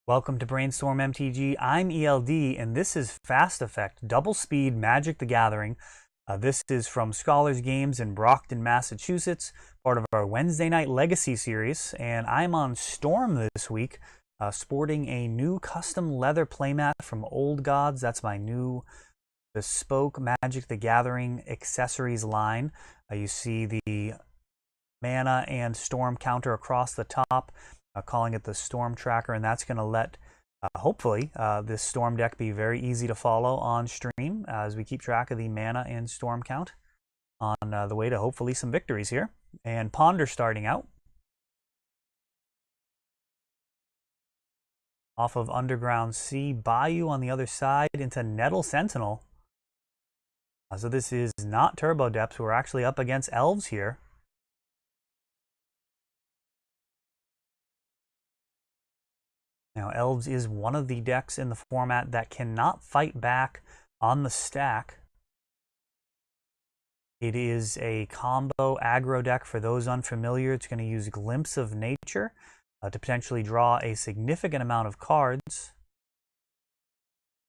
Welcome to Brainstorm MTG. I'm ELD, and this is Fast Effect Double Speed Magic the Gathering. This is from Scholars Games in Brockton, Massachusetts, part of our Wednesday Night Legacy series, and I'm on Storm this week, sporting a new custom leather playmat from Old Gods. That's my new bespoke Magic the Gathering accessories line. You see the mana and storm counter across the top. Calling it the Storm Tracker, and that's going to let, hopefully, this Storm deck be very easy to follow on stream as we keep track of the mana and storm count on the way to hopefully some victories here. And Ponder starting out. Off of Underground Sea, Bayou on the other side into Nettle Sentinel. So this is not Turbo Depths. We're actually up against Elves here. Now, Elves is one of the decks in the format that cannot fight back on the stack. It is a combo aggro deck. For those unfamiliar, it's going to use Glimpse of Nature to potentially draw a significant amount of cards.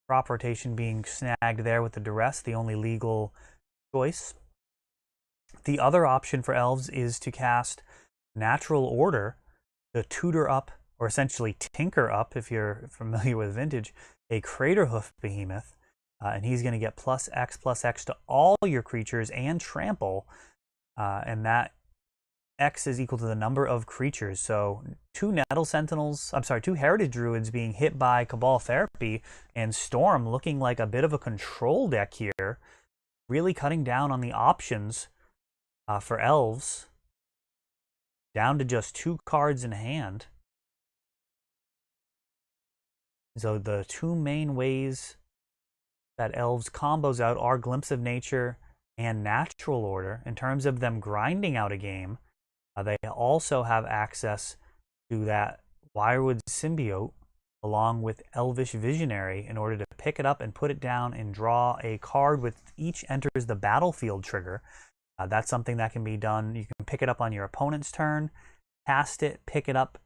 Crop rotation being snagged there with the Duress, the only legal choice. The other option for Elves is to cast Natural Order to tutor up, or essentially tinker up, if you're familiar with Vintage, a Craterhoof Behemoth, and he's going to get +X to all your creatures and trample, and that X is equal to the number of creatures. So two Heritage Druids being hit by Cabal Therapy, and Storm looking like a bit of a control deck here, really cutting down on the options for Elves, down to just 2 cards in hand. So the two main ways that Elves combos out are Glimpse of Nature and Natural Order. In terms of them grinding out a game, they also have access to that Wirewood Symbiote along with Elvish Visionary in order to pick it up and put it down and draw a card with each enters the battlefield trigger. That's something that can be done. You can pick it up on your opponent's turn, cast it, pick it up,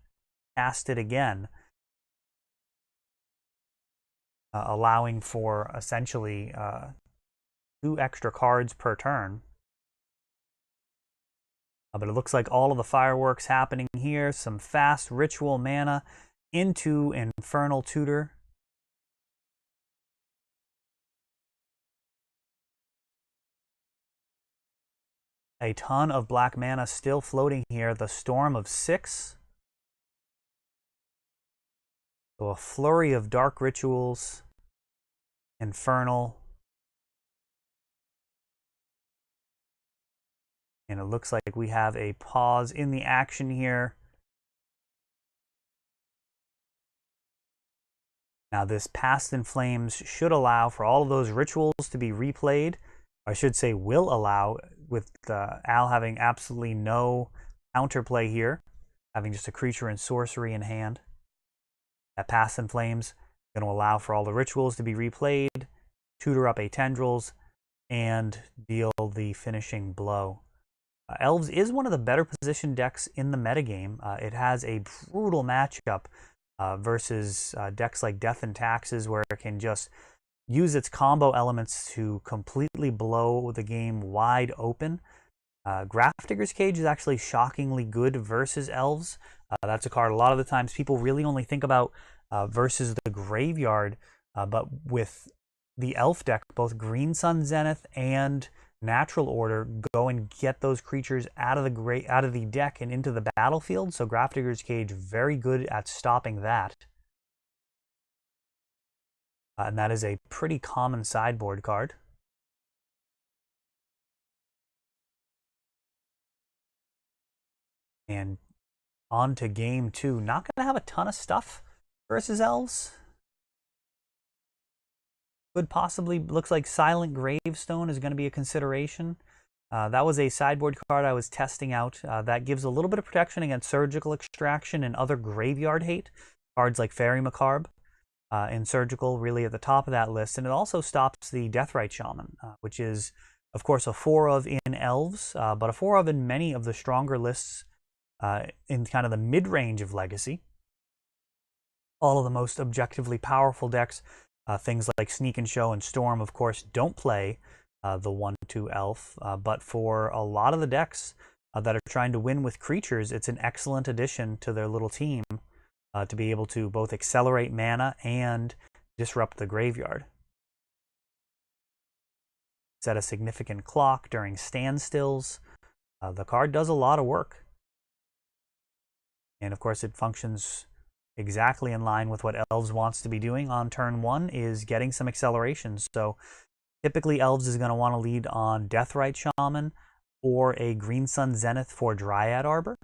cast it again. Allowing for essentially 2 extra cards per turn. But it looks like all of the fireworks happening here. Some fast ritual mana into Infernal Tutor. A ton of black mana still floating here. The Storm of 6. So a flurry of dark rituals, Infernal, and it looks like we have a pause in the action here. Now this Past in Flames should allow for all of those rituals to be replayed. I should say will allow, with Al having absolutely no counterplay here, having just a creature and sorcery in hand. That Past in Flames going to allow for all the rituals to be replayed, tutor up a Tendrils, and deal the finishing blow. Elves is one of the better positioned decks in the metagame. It has a brutal matchup versus decks like Death and Taxes, where it can just use its combo elements to completely blow the game wide open. Grafdigger's Cage is actually shockingly good versus Elves. That's a card a lot of the times people really only think about versus the graveyard, but with the Elf deck, both Green Sun Zenith and Natural Order go and get those creatures out of the deck and into the battlefield. So Grafdigger's Cage, very good at stopping that. And that is a pretty common sideboard card. And on to game 2. Not going to have a ton of stuff versus Elves. Could possibly, looks like Silent Gravestone is going to be a consideration. That was a sideboard card I was testing out. That gives a little bit of protection against Surgical Extraction and other graveyard hate. Cards like Fairy Macabre and Surgical really at the top of that list. And it also stops the Deathrite Shaman, which is, of course, a 4-of in Elves, but a 4-of in many of the stronger lists in kind of the mid-range of Legacy. all of the most objectively powerful decks, things like Sneak and Show and Storm, of course, don't play the 1/2 elf, but for a lot of the decks that are trying to win with creatures, it's an excellent addition to their little team to be able to both accelerate mana and disrupt the graveyard. Set a significant clock during standstills. The card does a lot of work. And of course, it functions exactly in line with what Elves wants to be doing on turn 1, is getting some acceleration. So typically Elves is going to want to lead on Deathrite Shaman or a Green Sun Zenith for Dryad Arbor.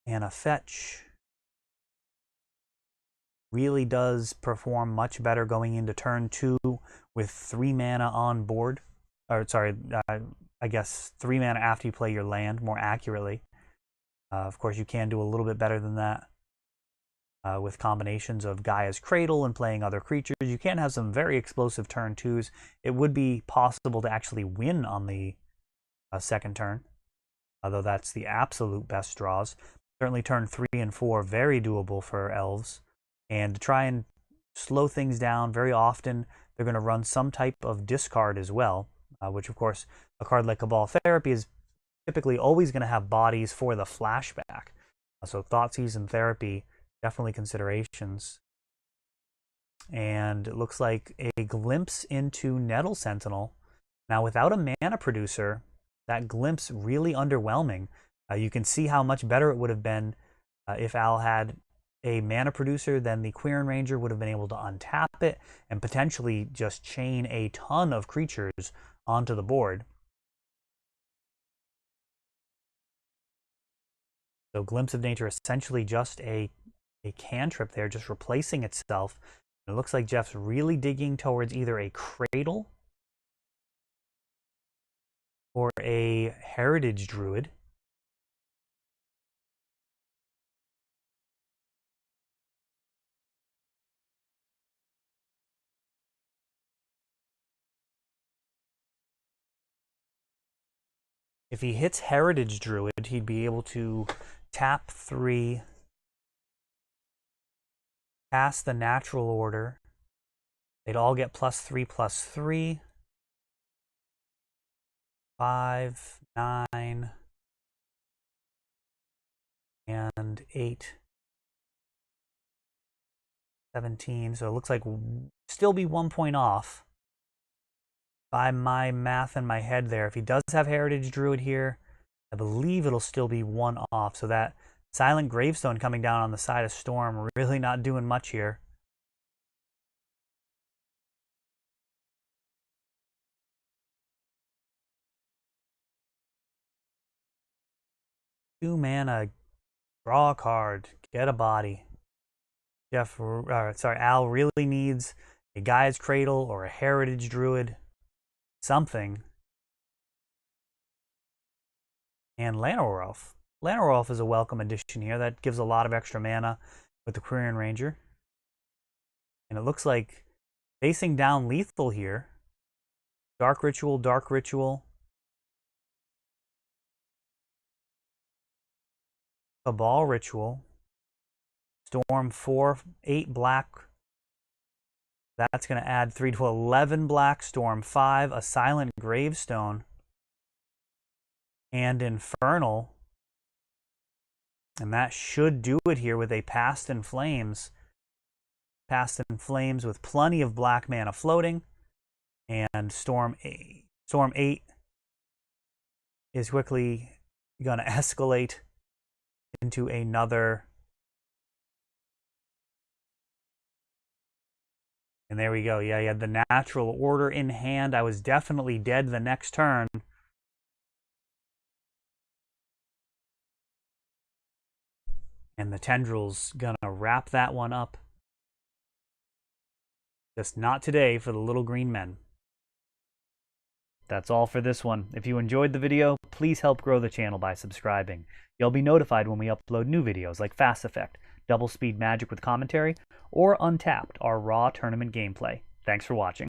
And a fetch really does perform much better going into turn 2 with 3 mana on board. Or sorry, I guess 3 mana after you play your land, more accurately. Of course, you can do a little bit better than that with combinations of Gaia's Cradle and playing other creatures. You can have some very explosive turn 2s. It would be possible to actually win on the second turn, although that's the absolute best draws. Certainly turn 3 and 4, very doable for Elves. And to try and slow things down, very often they're going to run some type of discard as well, which of course, a card like Cabal Therapy is typically always going to have bodies for the flashback. So Thoughtseize and Therapy, definitely considerations. And it looks like a glimpse into Nettle Sentinel. Now, without a mana producer, that glimpse really underwhelming. You can see how much better it would have been if Al had a mana producer. Then the Quirion Ranger would have been able to untap it and potentially just chain a ton of creatures onto the board. So Glimpse of Nature, essentially just a cantrip there, just replacing itself. It looks like Jeff's really digging towards either a Cradle or a Heritage Druid. If he hits Heritage Druid, he'd be able to tap 3, cast the Natural Order. They'd all get +3/+3. 5, 9, and 8. 17. So it looks like still be 1 point off by my math in my head there. If he does have Heritage Druid here, I believe it'll still be 1 off. So that Silent Gravestone coming down on the side of Storm, really not doing much here. Two mana, draw a card, get a body. Al really needs a Gaia's Cradle or a Heritage Druid, something. And Llanowar Elf. Llanowar Elf is a welcome addition here. That gives a lot of extra mana with the Quirion Ranger. And it looks like facing down lethal here. Dark Ritual, Dark Ritual. Cabal Ritual. Storm 4, 8 black. That's going to add 3 to 11 black. Storm 5, a Silent Gravestone. And Infernal. And that should do it here with a Past in Flames. Past in Flames with plenty of black mana floating. And Storm 8 is quickly going to escalate into another. And there we go. Yeah, he had the Natural Order in hand. I was definitely dead the next turn. And the Tendril's gonna wrap that one up. Just not today for the little green men. That's all for this one. If you enjoyed the video, please help grow the channel by subscribing. You'll be notified when we upload new videos like Fast Effect, Double Speed Magic with commentary, or Untapped, our raw tournament gameplay. Thanks for watching.